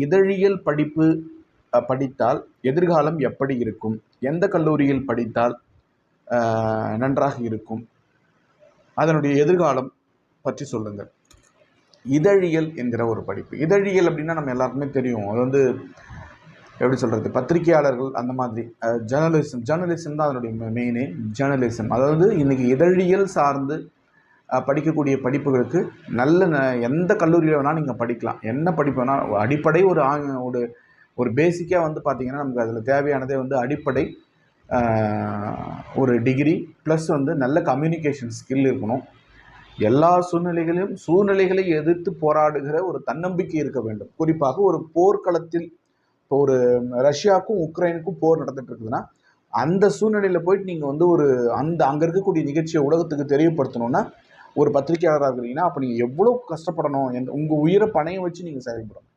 இதழியல் படிப்பு படித்தால் எதிர்காலம் எப்படி இருக்கும்? எந்த கல்லூரியில் படித்தால் நன்றாக இருக்கும்? அதனுடைய எதிர்காலம் பற்றி சொல்லுங்கள். இதழியல் என்கிற ஒரு படிப்பு. இதழியல் அப்படின்னா நம்ம எல்லாருக்குமே தெரியும். அது வந்து எப்படி சொல்கிறது, பத்திரிகையாளர்கள் அந்த மாதிரி. ஜேர்னலிசம் தான் அதனுடைய மெயினே. ஜேர்னலிசம் அதாவது இன்றைக்கி இதழியல் சார்ந்து படிக்கக்கூடிய படிப்புகளுக்கு எந்த கல்லூரியில் வேணால் நீங்கள் படிக்கலாம். என்ன படிப்பு வேணால், அடிப்படை ஒரு பேசிக்காக வந்து பார்த்திங்கன்னா நமக்கு அதில் தேவையானதே வந்து அடிப்படை ஒரு டிகிரி ப்ளஸ் வந்து நல்ல கம்யூனிகேஷன் ஸ்கில் இருக்கணும். எல்லா சூழ்நிலைகளை எதிர்த்து போராடுகிற ஒரு தன்னம்பிக்கை இருக்க வேண்டும். குறிப்பாக ஒரு போர்க்களத்தில், இப்போ ஒரு ரஷ்யாவுக்கும் உக்ரைனுக்கும் போர் நடந்துட்டு இருக்குதுன்னா அந்த சூழ்நிலையில் போயிட்டு நீங்கள் வந்து அங்கே இருக்கக்கூடிய நிகழ்ச்சியை உலகத்துக்கு தெரியப்படுத்தணும்னா ஒரு பத்திரிகையாளராக இருக்கிறீங்கன்னா அப்போ நீங்கள் எவ்வளோ கஷ்டப்படணும், உங்கள் உயிரை பணைய வச்சு நீங்கள் செயல்படணும்.